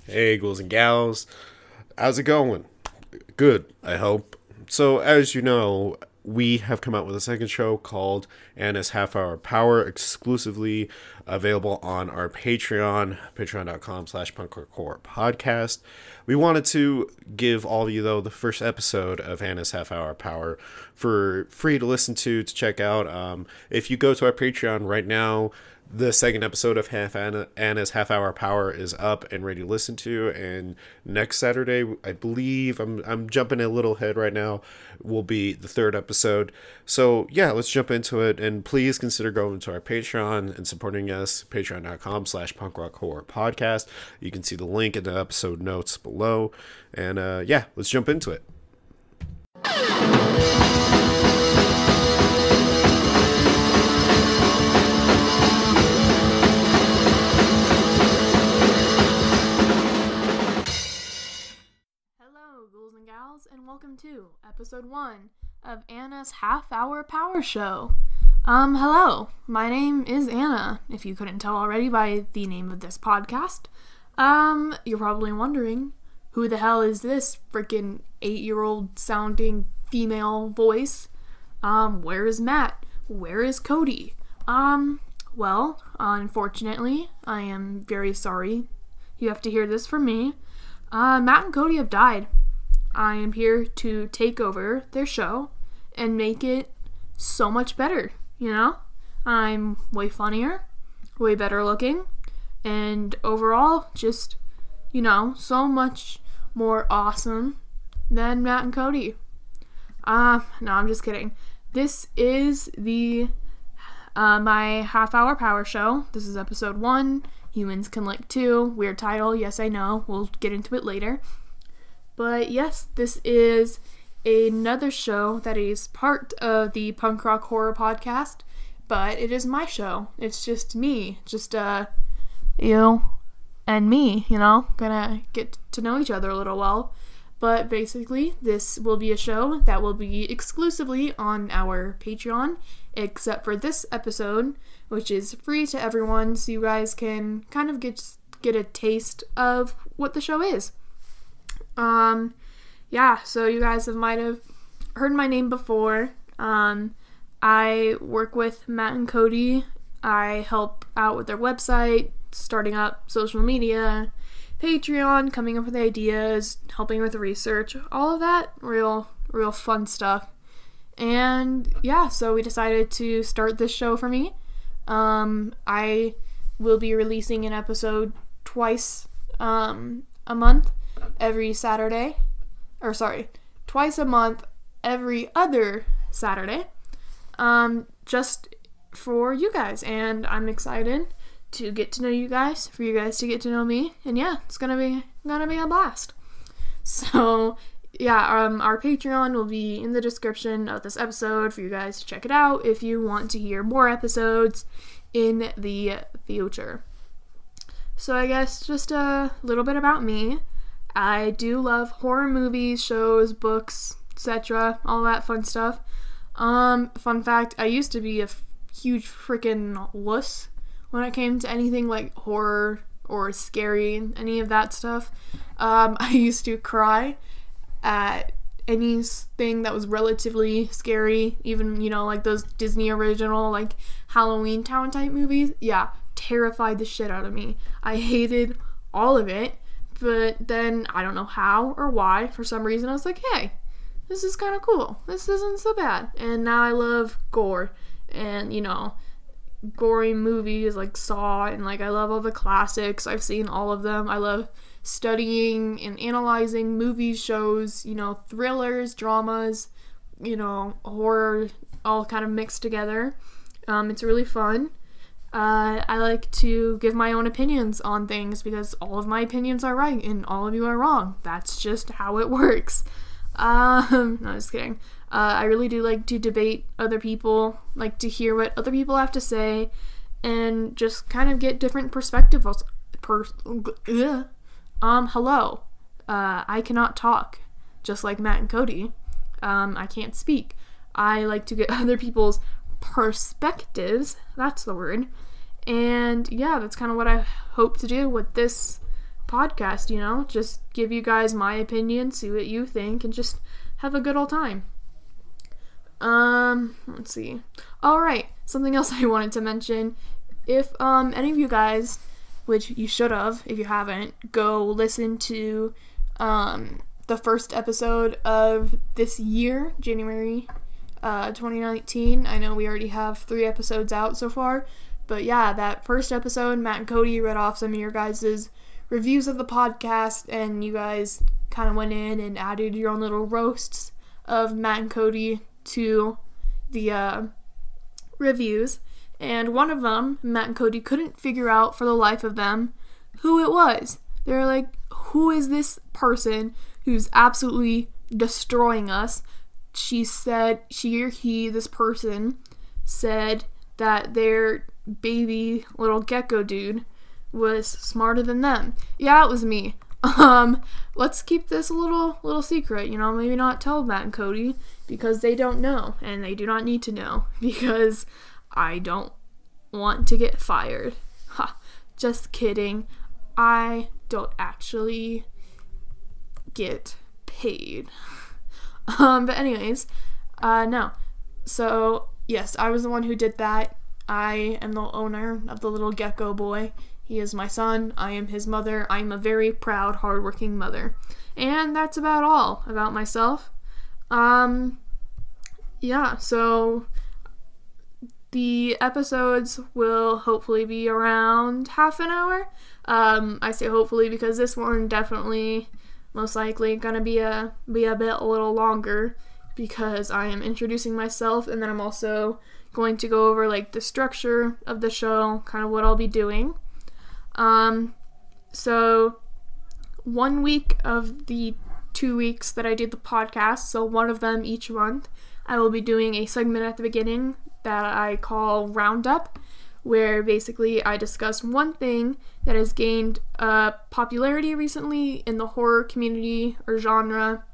Hey, ghouls and gals. How's it going? Good, I hope. So, as you know, we have come out with a second show called Anna's Half Hour Power, exclusively available on our Patreon, patreon.com/punkhardcore podcast. We wanted to give all of you, though, the first episode of Anna's Half Hour Power for free to listen to check out. If you go to our Patreon right now, the second episode of Anna's Half Hour Power is up and ready to listen to, and next Saturday, I believe, I'm jumping a little ahead right now, will be the third episode. So yeah, let's jump into it, and please consider going to our Patreon and supporting us, patreon.com/punkrockhorrorpodcast. You can see the link in the episode notes below, and yeah, let's jump into it. And welcome to episode 1 of Anna's Half Hour Power Show. Hello, my name is Anna, if you couldn't tell already by the name of this podcast. You're probably wondering, who the hell is this freaking 8-year-old sounding female voice? Where is Matt? Where is Cody? Well, unfortunately, I am very sorry you have to hear this from me. Matt and Cody have died. I am here to take over their show and make it so much better, you know? I'm way funnier, way better looking, and overall, just, you know, so much more awesome than Matt and Cody. No, I'm just kidding. This is my half-hour power show. This is episode 1. Humans Can Lick 2. Weird title, yes I know. We'll get into it later. But yes, this is another show that is part of the Punk Rock Horror Podcast, but it is my show. It's just me, you and me, you know, gonna get to know each other a little well. But basically, this will be a show that will be exclusively on our Patreon, except for this episode, which is free to everyone, so you guys can kind of get a taste of what the show is. Yeah, so you guys might have heard my name before. I work with Matt and Cody. I help out with their website, starting up social media, Patreon, coming up with ideas, helping with the research, all of that real fun stuff. And yeah, so we decided to start this show for me. I will be releasing an episode twice, a month. Every Saturday, twice a month, every other Saturday, just for you guys, and I'm excited to get to know you guys, for you guys to get to know me, and yeah, it's gonna be a blast. So, yeah, our Patreon will be in the description of this episode for you guys to check it out if you want to hear more episodes in the future. So I guess just a little bit about me. I do love horror movies, shows, books, etc., all that fun stuff. Fun fact, I used to be a huge freaking wuss when it came to anything like horror or scary, any of that stuff. I used to cry at anything that was relatively scary, even, you know, like those Disney original, like, Halloween Town type movies. Yeah, terrified the shit out of me. I hated all of it. But then, I don't know how or why, for some reason, I was like, hey, this is kind of cool. This isn't so bad. And now I love gore. And, you know, gory movies like Saw, and, like, I love all the classics. I've seen all of them. I love studying and analyzing movies, shows, you know, thrillers, dramas, you know, horror, all kind of mixed together. It's really fun. I like to give my own opinions on things because all of my opinions are right and all of you are wrong. That's just how it works. No, just kidding. I really do like to debate other people, like to hear what other people have to say, and just kind of get different perspectives. Hello. I cannot talk, just like Matt and Cody. I can't speak. I like to get other people's perspectives, that's the word, and yeah, that's kind of what I hope to do with this podcast, you know? Just give you guys my opinion, see what you think, and just have a good old time. Let's see. Alright, something else I wanted to mention. If, any of you guys, which you should have, if you haven't, go listen to, the first episode of this year, January 2019. I know we already have 3 episodes out so far, but yeah, that first episode, Matt and Cody read off some of your guys' reviews of the podcast, and you guys kind of went in and added your own little roasts of Matt and Cody to the reviews, and one of them, Matt and Cody, couldn't figure out for the life of them who it was. They were like, who is this person who's absolutely destroying us? She said, this person said that their baby little gecko dude was smarter than them. Yeah, it was me. Let's keep this a little secret, you know, maybe not tell Matt and Cody, because they don't know, and they do not need to know, because I don't want to get fired. Ha, just kidding. I don't actually get paid. But anyways, no. So, yes, I was the one who did that. I am the owner of the little gecko boy. He is my son. I am his mother. I am a very proud, hardworking mother. And that's about all about myself. Yeah, so the episodes will hopefully be around half an hour. I say hopefully because this one definitely, most likely, gonna be a little longer, because I am introducing myself, and then I'm also going to go over like the structure of the show, kind of what I'll be doing. So 1 week of the 2 weeks that I did the podcast, so one of them each month, I will be doing a segment at the beginning that I call Roundup, where basically I discuss one thing that has gained popularity recently in the horror community or genre,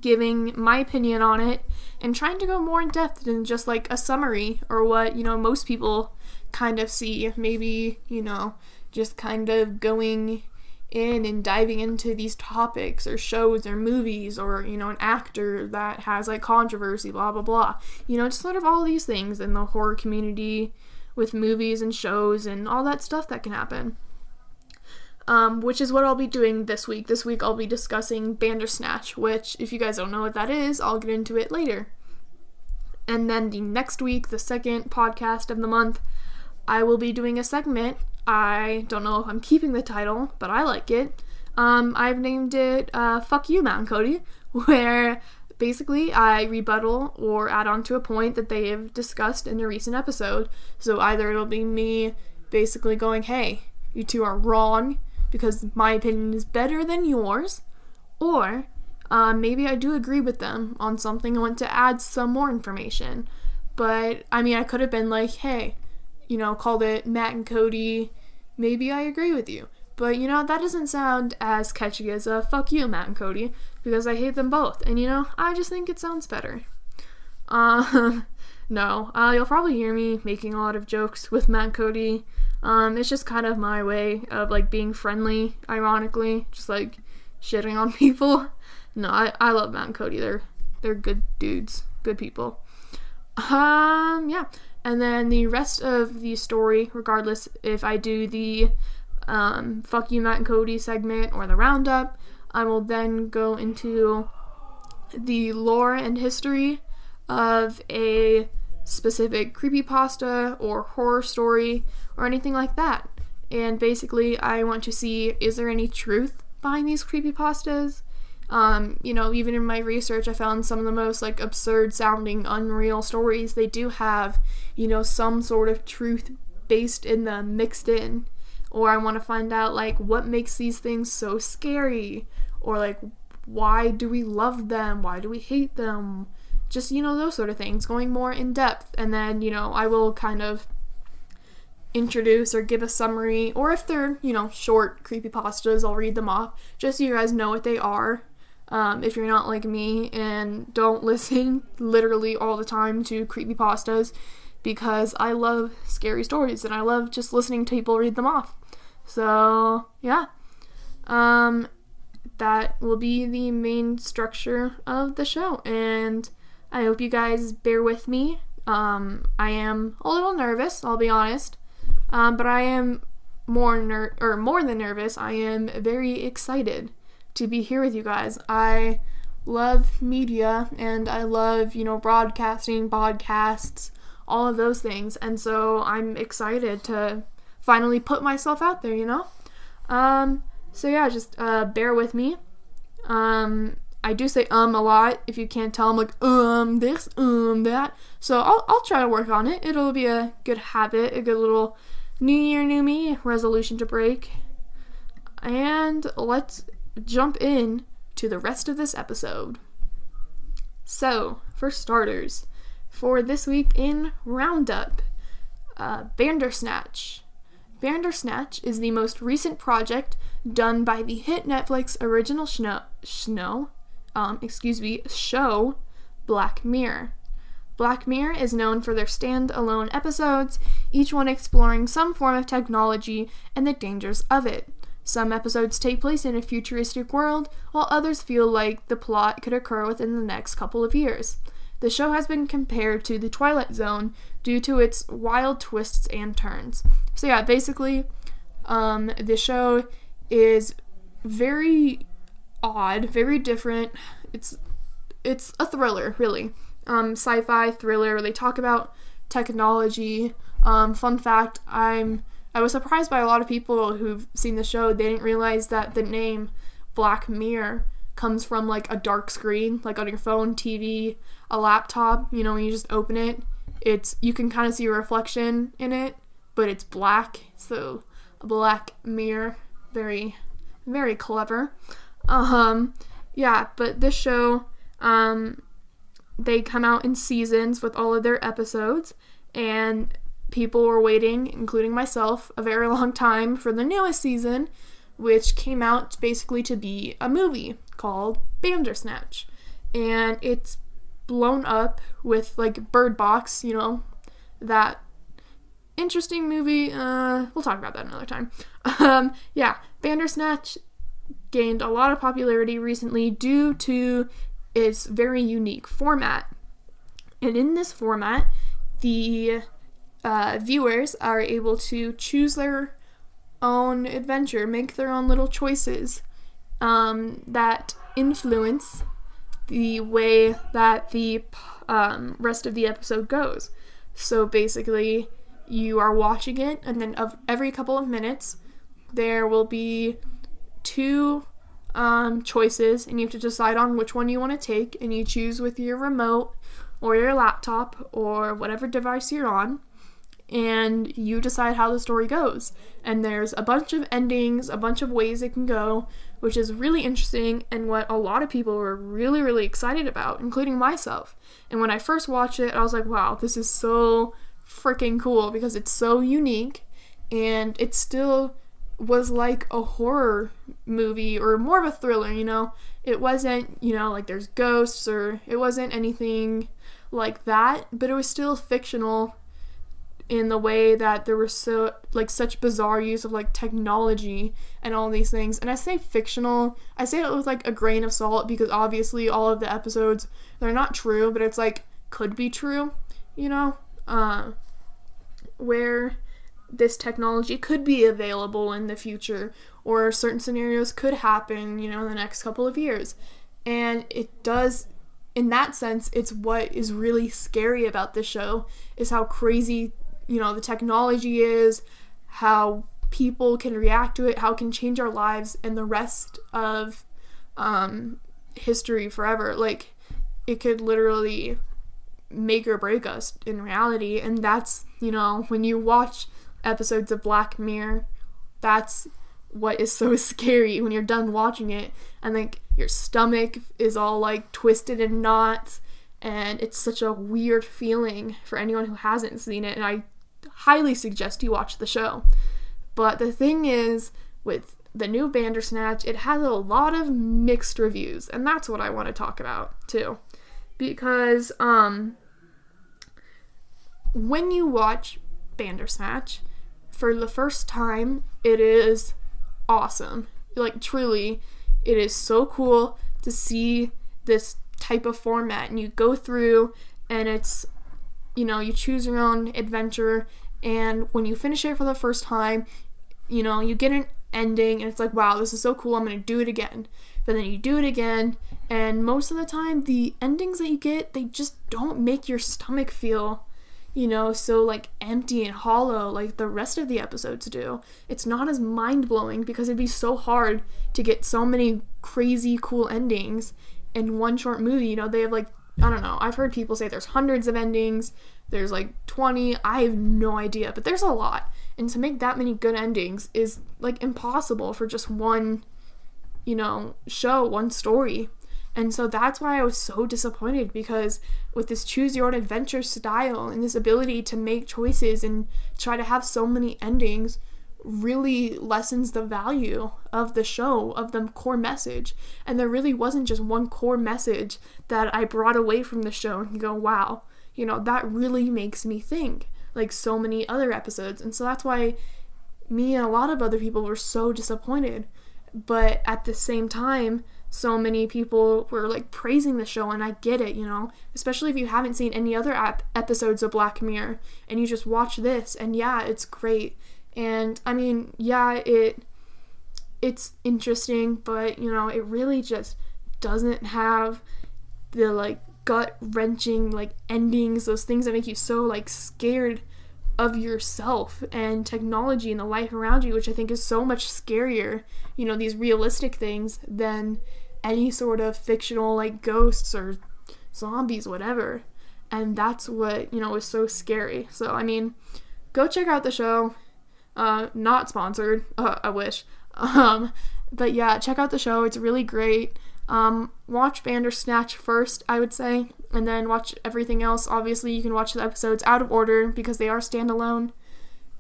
giving my opinion on it, and trying to go more in depth than just like a summary or what, you know, most people kind of see. Maybe, you know, just kind of going in and diving into these topics or shows or movies, or, you know, an actor that has like controversy, blah blah blah, you know, just sort of all these things in the horror community with movies and shows and all that stuff that can happen. Which is what I'll be doing this week. This week I'll be discussing Bandersnatch, which, if you guys don't know what that is, I'll get into it later. And then the next week, the second podcast of the month, I will be doing a segment. I don't know if I'm keeping the title, but I like it. I've named it Fuck You, Matt and Cody, where basically I rebuttal or add on to a point that they have discussed in a recent episode. So either it'll be me basically going, hey, you two are wrong because my opinion is better than yours, or maybe I do agree with them on something and want to add some more information. But I mean, I could have been like, hey, you know, called it Matt and Cody, maybe I agree with you. But, you know, that doesn't sound as catchy as fuck you, Matt and Cody, because I hate them both. And, you know, I just think it sounds better. No, you'll probably hear me making a lot of jokes with Matt and Cody. It's just kind of my way of, like, being friendly, ironically, just, like, shitting on people. No, I love Matt and Cody. They're good dudes, good people. Yeah. And then the rest of the story, regardless if I do the Fuck You, Matt and Cody segment or the Roundup, I will then go into the lore and history of a specific creepypasta or horror story or anything like that. And basically, I want to see, is there any truth behind these creepypastas? You know, even in my research, I found some of the most, like, absurd sounding, unreal stories. They do have, you know, some sort of truth based in them, mixed in. Or I want to find out, like, what makes these things so scary? Or, like, why do we love them? Why do we hate them? Just, you know, those sort of things, going more in depth. And then, you know, I will kind of introduce or give a summary, or if they're, you know, short creepypastas, I'll read them off, just so you guys know what they are. If you're not like me and don't listen literally all the time to creepypastas, because I love scary stories and I love just listening to people read them off. So, yeah. that will be the main structure of the show, and I hope you guys bear with me. I am a little nervous, I'll be honest, but I am more than nervous. I am very excited to be here with you guys. I love media, and I love, broadcasting, podcasts, all of those things, and so I'm excited to finally put myself out there, So yeah, just bear with me. I do say a lot. If you can't tell, I'm like this, that. So I'll try to work on it. It'll be a good habit, a good little New Year, New Me resolution to break. And let's jump in to the rest of this episode. So, for starters, for this week in Roundup, Bandersnatch. Bandersnatch is the most recent project done by the hit Netflix original show, Black Mirror. Black Mirror is known for their stand-alone episodes, each one exploring some form of technology and the dangers of it. Some episodes take place in a futuristic world, while others feel like the plot could occur within the next couple of years. The show has been compared to The Twilight Zone due to its wild twists and turns. So yeah, basically, the show is very odd, very different. It's a thriller, really. Sci-fi thriller where they talk about technology. Fun fact, I was surprised by a lot of people who've seen the show. They didn't realize that the name Black Mirror comes from like a dark screen, like on your phone, TV, a laptop. When you just open it, you can kind of see a reflection in it, but it's black. So a black mirror, very, very clever. Yeah, but this show, they come out in seasons with all of their episodes, and people were waiting, including myself, a very long time for the newest season, which came out basically to be a movie called Bandersnatch. And it's blown up with, like, Bird Box, that interesting movie. We'll talk about that another time. Yeah, Bandersnatch gained a lot of popularity recently due to its very unique format. And in this format, the viewers are able to choose their own adventure, make their own little choices that influence the way that the rest of the episode goes. So basically, you are watching it, and then every couple of minutes, there will be two choices, and you have to decide on which one you want to take, and you choose with your remote or your laptop or whatever device you're on, and you decide how the story goes. And there's a bunch of endings, a bunch of ways it can go, which is really interesting and what a lot of people were really, really excited about, including myself. And when I first watched it, I was like, wow, this is so freaking cool because it's so unique, and it still was like a horror movie or more of a thriller, It wasn't, like there's ghosts, or it wasn't anything like that, but it was still fictional in the way that there were such bizarre use of like technology and all these things. And I say fictional, I say it with like a grain of salt because obviously all of the episodes, they're not true, but it's like could be true, where this technology could be available in the future, or certain scenarios could happen, in the next couple of years. And it does, in that sense, it's what is really scary about this show, is how crazy, the technology is, how people can react to it, how it can change our lives and the rest of history forever. Like, it could literally make or break us in reality. And that's, when you watch episodes of Black Mirror, that's what is so scary when you're done watching it, and like your stomach is all like twisted in knots, and it's such a weird feeling for anyone who hasn't seen it, and I highly suggest you watch the show. But the thing is, with the new Bandersnatch, it has a lot of mixed reviews, and that's what I want to talk about too, because when you watch Bandersnatch for the first time, it is awesome. like, truly, it is so cool to see this type of format, and you go through, and it's, you choose your own adventure, and when you finish it for the first time, you get an ending, and it's like, wow, this is so cool, I'm gonna do it again. But then you do it again, and most of the time, the endings that you get, they just don't make your stomach feel, so, like, empty and hollow like the rest of the episodes do. It's not as mind-blowing because it'd be so hard to get so many crazy cool endings in one short movie. They have, like, I don't know, I've heard people say there's hundreds of endings, there's, like, 20, I have no idea, but there's a lot. And to make that many good endings is, like, impossible for just one, show, one story. And so that's why I was so disappointed, because with this choose your own adventure style and this ability to make choices and try to have so many endings really lessens the value of the show, of the core message. And there really wasn't just one core message that I brought away from the show and go, wow, that really makes me think, like so many other episodes. And so that's why me and a lot of other people were so disappointed. But at the same time, so many people were, like, praising the show, and I get it, especially if you haven't seen any other episodes of Black Mirror, and you just watch this, and yeah, it's great. And, I mean, yeah, it's interesting, but, it really just doesn't have the, like, gut-wrenching, like, endings, those things that make you so, like, scared of yourself and technology and the life around you, which I think is so much scarier, these realistic things, than any sort of fictional, like, ghosts or zombies, whatever. And that's what, was so scary. So, I mean, go check out the show. Not sponsored. I wish. But yeah, check out the show. It's really great. Watch Bandersnatch first, I would say, and then watch everything else. Obviously, you can watch the episodes out of order because they are standalone,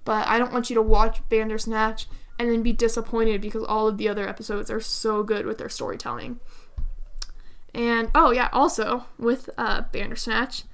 but I don't want you to watch Bandersnatch and then be disappointed because all of the other episodes are so good with their storytelling. And, oh yeah, also, with Bandersnatch,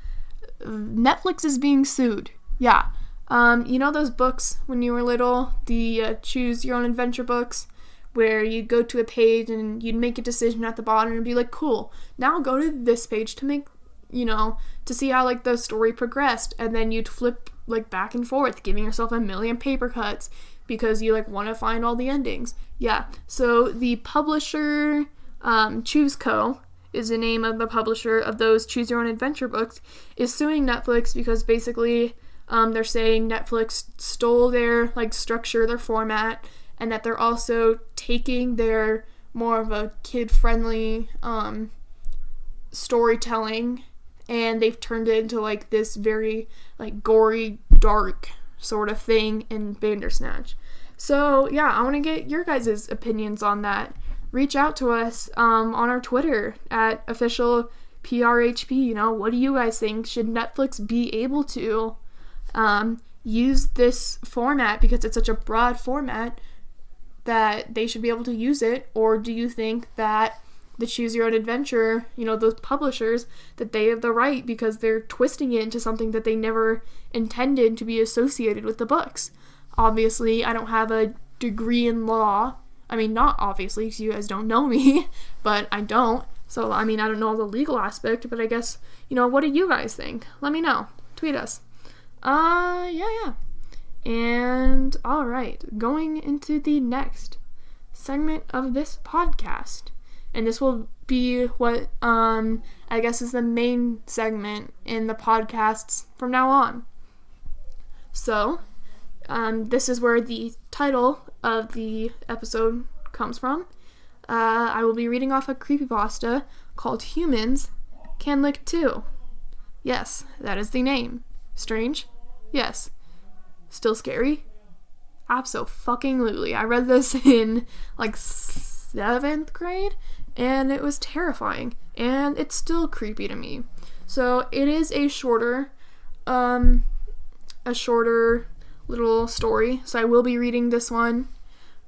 Netflix is being sued. Yeah. Those books when you were little, the Choose Your Own Adventure books, where you'd go to a page and you'd make a decision at the bottom and be like, cool, now go to this page to make, to see how, like, the story progressed, and then you'd flip, like, back and forth, giving yourself a million paper cuts because you, like, want to find all the endings. Yeah, so the publisher, Choose Co. is the name of the publisher of those Choose Your Own Adventure books, is suing Netflix because basically they're saying Netflix stole their, like, structure, their format, and that they're also taking their more of a kid-friendly storytelling, and they've turned it into, like, this very, like, gory, dark sort of thing in Bandersnatch. So, yeah, I want to get your guys' opinions on that. Reach out to us on our Twitter at officialprhp. What do you guys think? Should Netflix be able to use this format because it's such a broad format that they should be able to use it? Or do you think that the Choose Your Own Adventure, those publishers, that they have the right because they're twisting it into something that they never intended to be associated with the books? Obviously, I don't have a degree in law. I mean, not obviously, because you guys don't know me, but I don't. So, I mean, I don't know the legal aspect, but I guess, what do you guys think? Let me know. Tweet us. Yeah. And, alright, going into the next segment of this podcast. And this will be what, I guess is the main segment in the podcasts from now on. So, this is where the title of the episode comes from. I will be reading off a creepypasta called Humans Can Lick Too. Yes, that is the name. Strange? Yes. Still scary? Abso-fucking-lutely. I read this in, like, 7th grade, and it was terrifying, and it's still creepy to me. So, it is a shorter little story, so I will be reading this one.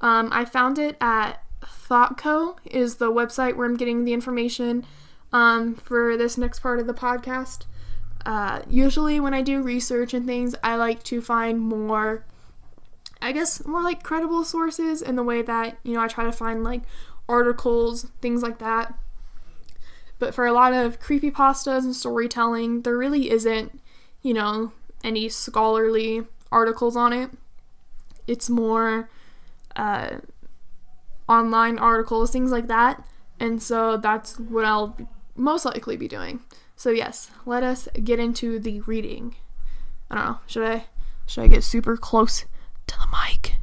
I found it at ThoughtCo, is the website where I'm getting the information for this next part of the podcast. Usually when I do research and things, I like to find more I guess, more like credible sources in the way that, I try to find like articles, things like that. But for a lot of creepypastas and storytelling, there really isn't, any scholarly articles on it. It's more online articles, things like that. And so that's what I'll most likely be doing. So yes, let us get into the reading. I don't know, should I get super close to the mic?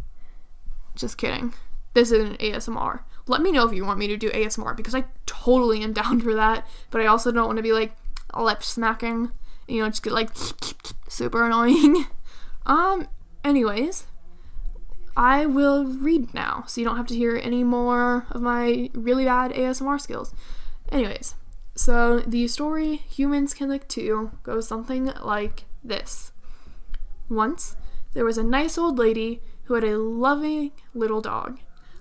Just kidding. This isn't ASMR. Let me know if you want me to do ASMR, because I totally am down for that, but I also don't want to be like lip smacking, just get like super annoying. Anyways, I will read now, so you don't have to hear any more of my really bad ASMR skills. Anyways, so the story Humans Can Lick Too goes something like this. Once, there was a nice old lady who had a loving little dog.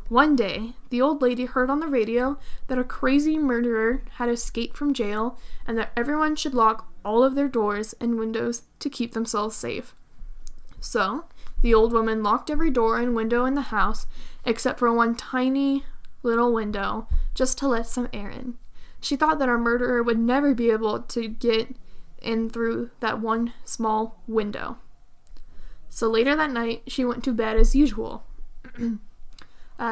One day, the old lady heard on the radio that a crazy murderer had escaped from jail and that everyone should lock all of their doors and windows to keep themselves safe. So, the old woman locked every door and window in the house except for one tiny little window just to let some air in. She thought that a murderer would never be able to get in through that one small window. So later that night, she went to bed as usual.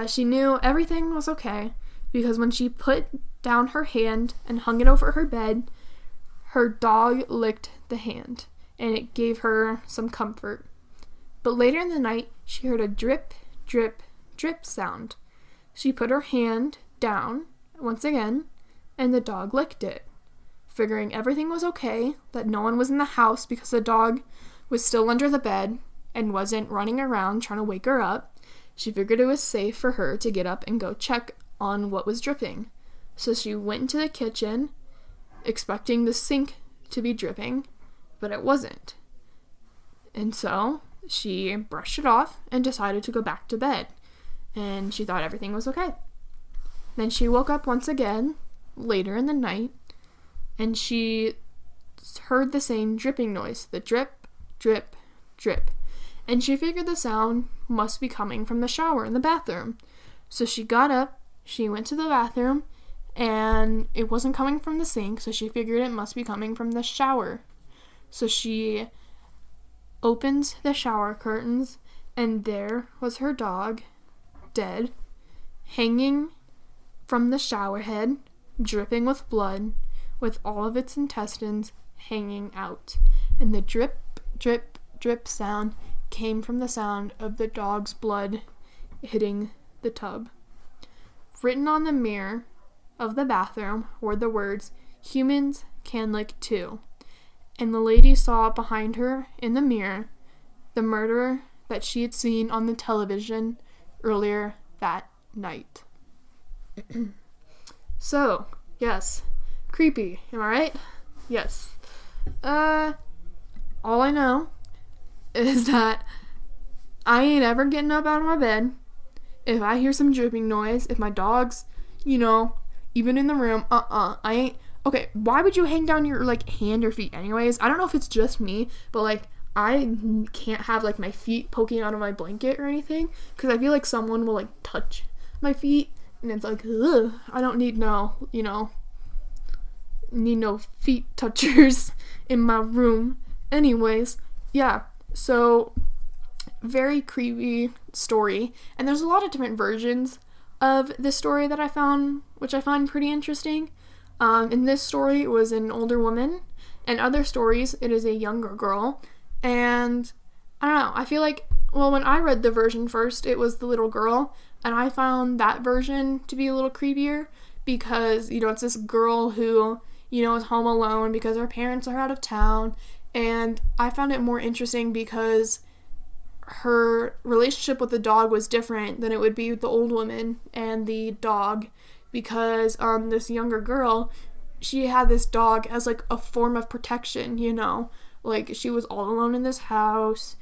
She knew everything was okay because when she put down her hand and hung it over her bed, her dog licked the hand, and it gave her some comfort. But later in the night, she heard a drip, drip, drip sound. She put her hand down once again, and the dog licked it. Figuring everything was okay, that no one was in the house because the dog was still under the bed and wasn't running around trying to wake her up, she figured it was safe for her to get up and go check on what was dripping. So she went into the kitchen, expecting the sink to be dripping, but it wasn't. And so she brushed it off and decided to go back to bed, and she thought everything was okay. Then she woke up once again, later in the night, and she heard the same dripping noise, the drip, drip, drip. And she figured the sound must be coming from the shower in the bathroom. So she got up, she went to the bathroom, and it wasn't coming from the sink, so she figured it must be coming from the shower. So she opened the shower curtains, and there was her dog, dead, hanging from the shower head, dripping with blood, with all of its intestines hanging out. And the drip, drip, drip sound came from the sound of the dog's blood hitting the tub. Written on the mirror of the bathroom were the words, "Humans can lick too." And the lady saw behind her in the mirror the murderer that she had seen on the television earlier that night. So, yes, creepy, am I right? Yes. All I know is that I ain't ever getting up out of my bed if I hear some dripping noise, if my dog's, even in the room, I ain't. Okay, why would you hang down your, hand or feet anyways? I don't know if it's just me, but, I can't have, my feet poking out of my blanket or anything, because I feel like someone will, touch my feet, and it's ugh, I don't need need no feet touchers in my room. Anyways, yeah, so very creepy story, and there's a lot of different versions of this story that I found, which I find pretty interesting. In this story, it was an older woman, and other stories, it is a younger girl, and I don't know, I feel like, when I read the version first, it was the little girl, and I found that version to be a little creepier, because, it's this girl who, is home alone because her parents are out of town, and I found it more interesting because her relationship with the dog was different than it would be with the old woman and the dog, because this younger girl, she had this dog as a form of protection, she was all alone in this house.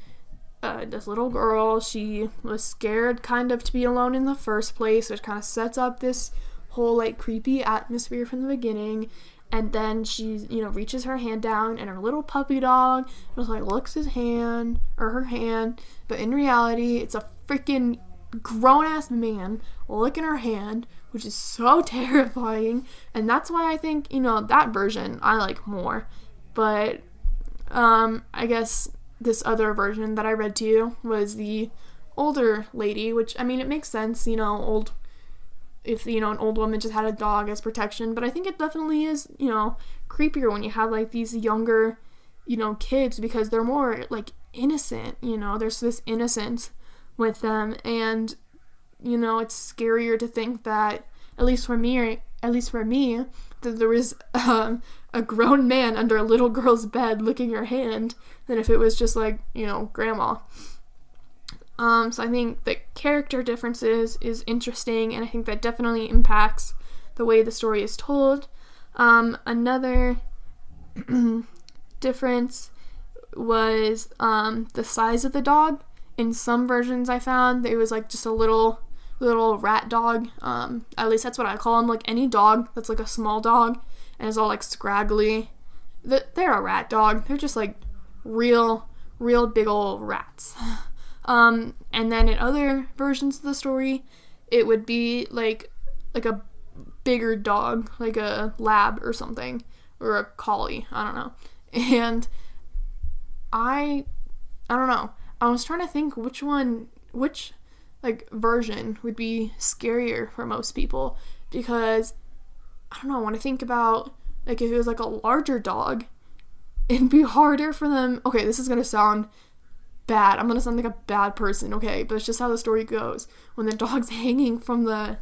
This little girl, she was scared kind of to be alone in the first place, which kind of sets up this whole creepy atmosphere from the beginning. and then she, reaches her hand down, and her little puppy dog just like licks his hand or her hand, but in reality it's a freaking grown-ass man licking her hand, which is so terrifying. And that's why I think, that version I like more. But I guess this other version that I read to you was the older lady, which, I mean, it makes sense, if an old woman just had a dog as protection. But I think it definitely is, creepier when you have like these younger, kids, because they're more like innocent, there's this innocence with them. And it's scarier to think that, at least for me, that there was a grown man under a little girl's bed licking her hand than if it was just like, grandma. So I think the character differences is interesting, and I think that definitely impacts the way the story is told. Another difference was the size of the dog. In some versions I found it was like just a little rat dog. At least that's what I call them. Like any dog that's like a small dog and is all like scraggly, they're a rat dog. They're just like real big old rats. And then in other versions of the story, it would be like a bigger dog, like a lab or something, or a collie, I don't know. And I don't know. I was trying to think which like version would be scarier for most people, because I don't know, when I think about like if it was like a larger dog, it'd be harder for them. Okay, this is gonna sound bad. I'm gonna sound like a bad person, okay, but it's just how the story goes. When the dog's hanging from the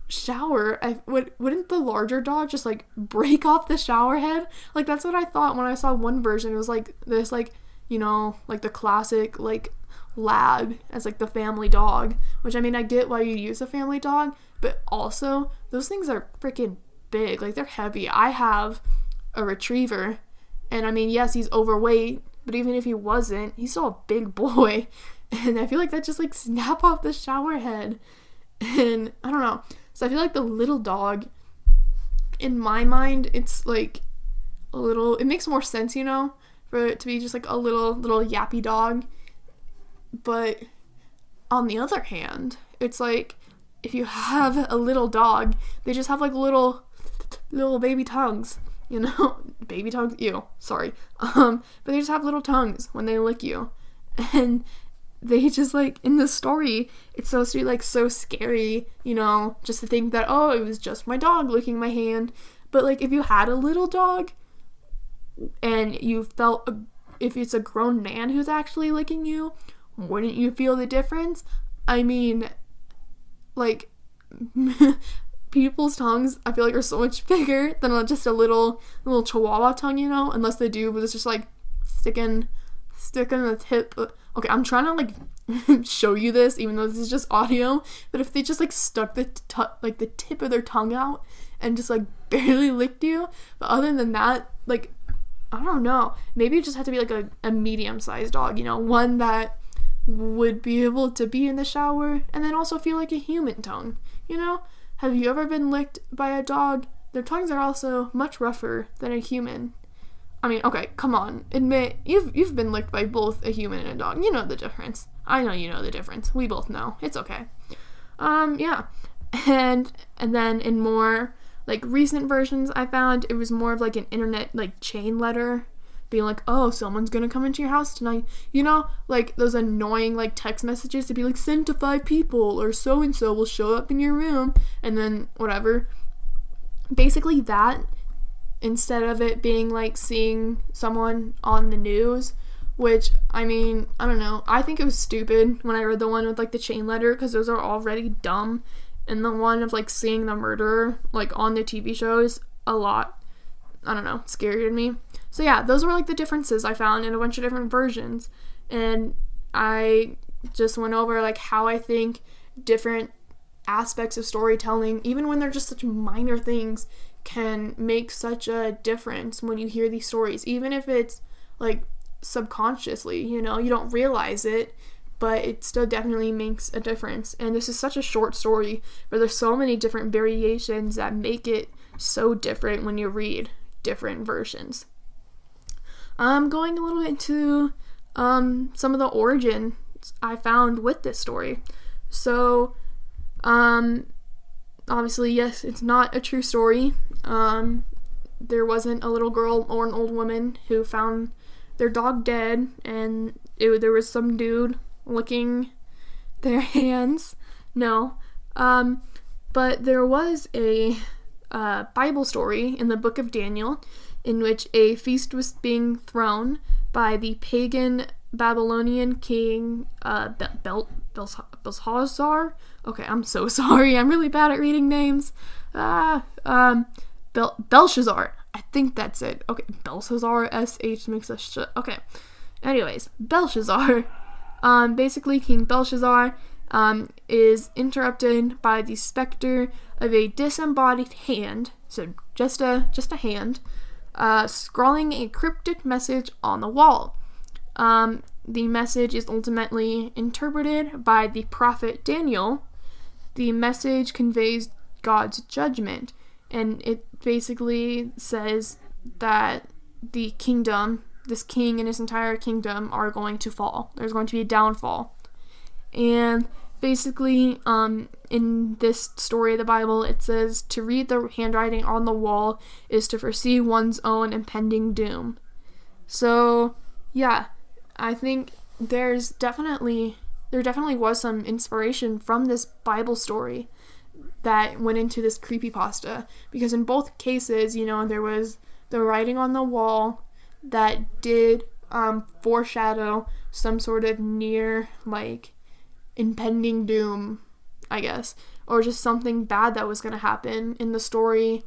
shower, wouldn't the larger dog just like break off the shower head? Like that's what I thought when I saw one version. It was like this, like, like the classic like lab as like the family dog, which, I mean, I get why you use a family dog, but also those things are freaking big. Like they're heavy. I have a retriever, and I mean, yes, he's overweight, but even if he wasn't, he's still a big boy. And I feel like that just like snap off the shower head. And I don't know. So I feel like the little dog, in my mind, it's like a little, it makes more sense, for it to be just like a little yappy dog. But on the other hand, it's like if you have a little dog, they just have like little baby tongues, baby tongues, ew, sorry. But they just have little tongues when they lick you. And they just like, in the story, it's supposed to be like so scary, just to think that, oh, it was just my dog licking my hand. But like if you had a little dog and you felt if it's a grown man who's actually licking you, wouldn't you feel the difference? I mean, like, people's tongues, I feel like, are so much bigger than just a little chihuahua tongue, unless they do, but it's just like sticking the tip. Okay, I'm trying to like show you this, even though this is just audio, but if they just like stuck the tip of their tongue out and just like barely licked you, but other than that, like, I don't know, maybe it just had to be like a medium-sized dog, one that would be able to be in the shower and then also feel like a human tongue. Have you ever been licked by a dog? Their tongues are also much rougher than a human. I mean, okay, come on, admit you've been licked by both a human and a dog. You know the difference. I know you know the difference. We both know. It's okay. Yeah. And then in more like recent versions I found, it was more of like an internet like chain letter being like, oh, someone's gonna come into your house tonight. Like those annoying like text messages to be like, send to 5 people, or so and so will show up in your room, and then whatever. Basically that, instead of it being like seeing someone on the news, which, I mean, I don't know. I think it was stupid when I read the one with like the chain letter, because those are already dumb. And the one of like seeing the murderer like on the TV shows, a lot, I don't know, scarier to me. So yeah, those were like the differences I found in a bunch of different versions. And I just went over like how I think different aspects of storytelling, even when they're just such minor things, can make such a difference when you hear these stories, even if it's like subconsciously, you don't realize it, but it still definitely makes a difference. And this is such a short story, but there's so many different variations that make it so different when you read different versions. I'm going a little bit into some of the origins I found with this story. So, obviously, yes, it's not a true story. There wasn't a little girl or an old woman who found their dog dead, and there was some dude licking their hands. No. But there was a Bible story in the book of Daniel in which a feast was being thrown by the pagan Babylonian king Belshazzar. Okay, I'm so sorry. I'm really bad at reading names. Belshazzar. I think that's it. Okay, Belshazzar. SH makes us shit. Okay. Anyways, Belshazzar. Basically, King Belshazzar is interrupted by the specter of a disembodied hand. So just a hand. Scrawling a cryptic message on the wall. The message is ultimately interpreted by the prophet Daniel. The message conveys God's judgment, and it basically says that the kingdom, this king and his entire kingdom, are going to fall. There's going to be a downfall. And basically, in this story of the Bible, it says to read the handwriting on the wall is to foresee one's own impending doom. So, yeah, I think there definitely was some inspiration from this Bible story that went into this creepypasta, because in both cases, there was the writing on the wall that did foreshadow some sort of near, impending doom, I guess, or just something bad that was going to happen. In the story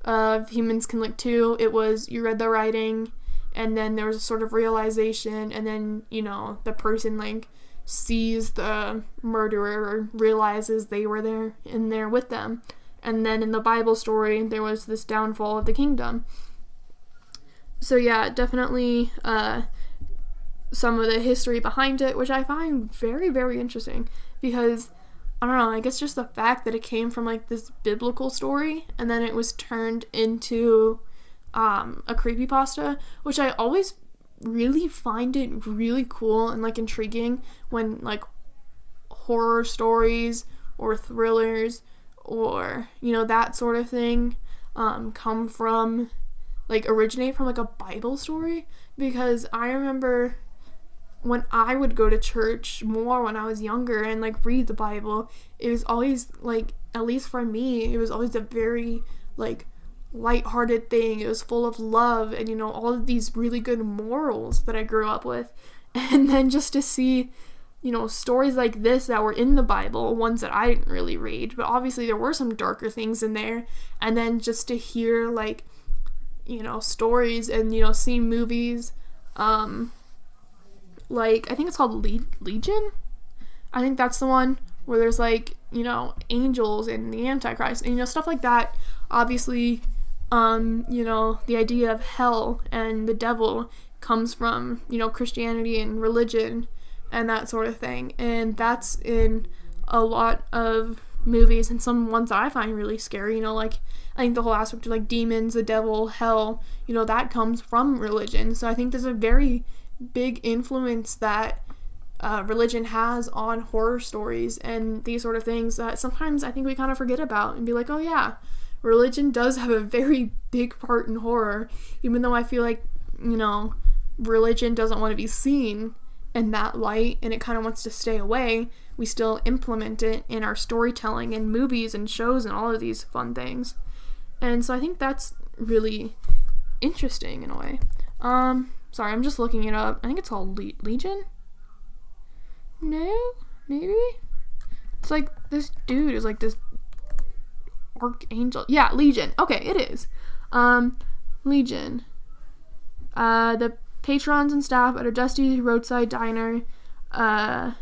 of Humans Can Look Too, it was you read the writing, and then there was a sort of realization, and then, the person, sees the murderer or realizes they were there with them. And then in the Bible story, there was this downfall of the kingdom. So yeah, definitely some of the history behind it, which I find very, very interesting, because, I don't know, I guess just the fact that it came from, this biblical story, and then it was turned into a creepypasta, which I always really find it really cool and intriguing when horror stories or thrillers or that sort of thing come from originate from a Bible story, because I remember when I would go to church more when I was younger and read the Bible, it was always at least for me, it was always a very lighthearted thing. It was full of love and all of these really good morals that I grew up with. And then just to see stories like this that were in the Bible, ones that I didn't really read, but obviously there were some darker things in there, and then just to hear stories and see movies I think it's called Legion. I think that's the one where there's angels and the Antichrist and stuff like that. Obviously the idea of hell and the devil comes from, Christianity and religion and that sort of thing. And that's in a lot of movies, and some ones that I find really scary, I think the whole aspect of demons, the devil, hell, that comes from religion. So I think there's a very big influence that religion has on horror stories and these sort of things that sometimes I think we kind of forget about and be oh yeah, religion does have a very big part in horror, even though I feel religion doesn't want to be seen in that light and it kind of wants to stay away. We still implement it in our storytelling and movies and shows and all of these fun things. And so I think that's really interesting in a way. Sorry, I'm just looking it up. I think it's called Legion? No? Maybe? It's this dude is this archangel. Yeah, Legion. Okay, it is. Legion. The patrons and staff at a dusty roadside diner are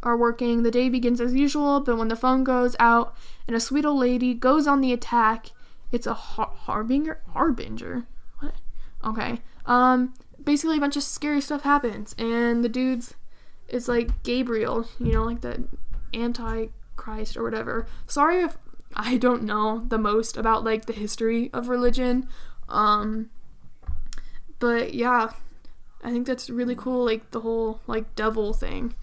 working. The day begins as usual, but when the phone goes out and a sweet old lady goes on the attack, it's a harbinger? What? Okay. Basically a bunch of scary stuff happens, and the dude's is Gabriel, the Antichrist or whatever. Sorry if I don't know the most about like the history of religion. But yeah, I think that's really cool, like the whole like devil thing.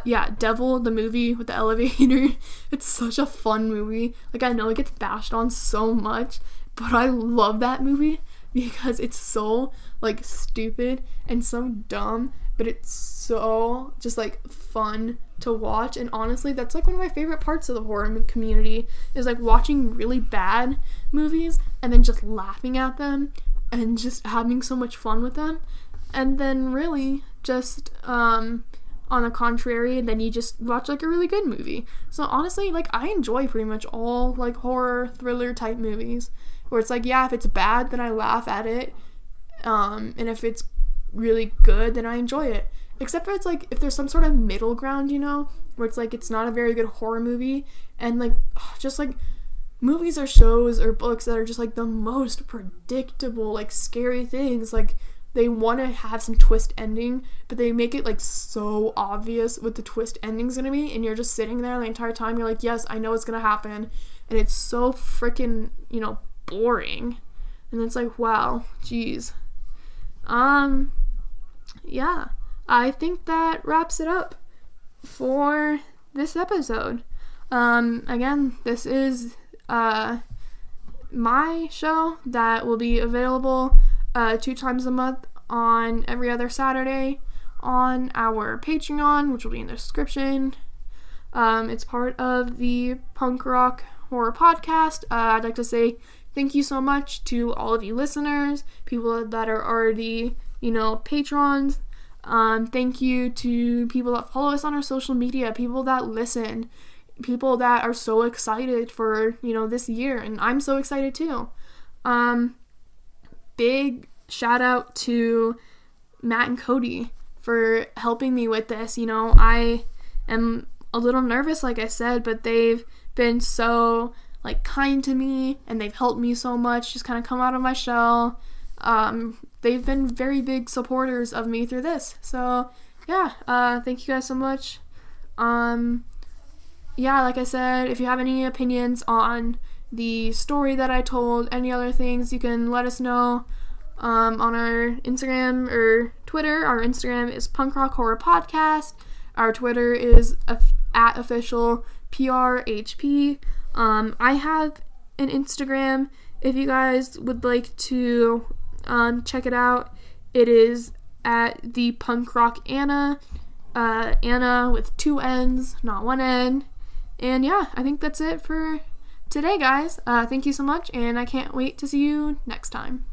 Yeah, Devil, the movie with the elevator. It's such a fun movie. Like, I know it gets bashed on so much, but I love that movie because it's so like stupid and so dumb, but it's so just like fun to watch. And honestly, that's like one of my favorite parts of the horror community, is like watching really bad movies and then just laughing at them and just having so much fun with them. And then really just on the contrary, then you just watch like a really good movie. So honestly, like, I enjoy pretty much all like horror thriller type movies, where it's like, yeah, if it's bad then I laugh at it, and if it's really good then I enjoy it. Except for it's like if there's some sort of middle ground, you know, where it's like it's not a very good horror movie, and like just like movies or shows or books that are just like the most predictable, like scary things. Like, they want to have some twist ending, but they make it like so obvious what the twist ending's gonna be, and you're just sitting there the entire time, you're like, yes, I know what's gonna happen, and it's so freaking, you know, boring. And it's like, wow, geez. Yeah, I think that wraps it up for this episode. Again, this is my show that will be available 2 times a month on every other Saturday on our Patreon, which will be in the description. It's part of the Punk Rock Horror Podcast. I'd like to say thank you so much to all of you listeners, people that are already, you know, patrons. Thank you to people that follow us on our social media, people that listen, people that are so excited for, you know, this year, and I'm so excited too. Big shout out to Matt and Cody for helping me with this. You know, I am a little nervous, like I said, but they've been so like kind to me, and they've helped me so much just kind of come out of my shell. They've been very big supporters of me through this. So yeah, thank you guys so much. Yeah, like I said, if you have any opinions on the story that I told, any other things, you can let us know on our Instagram or Twitter. Our Instagram is Punk Rock Horror Podcast. Our Twitter is at official PRHP. I have an Instagram if you guys would like to check it out. It is at the Punk Rock Anna, Anna with 2 N's, not 1 N. And yeah, I think that's it for today, guys. Thank you so much, and I can't wait to see you next time.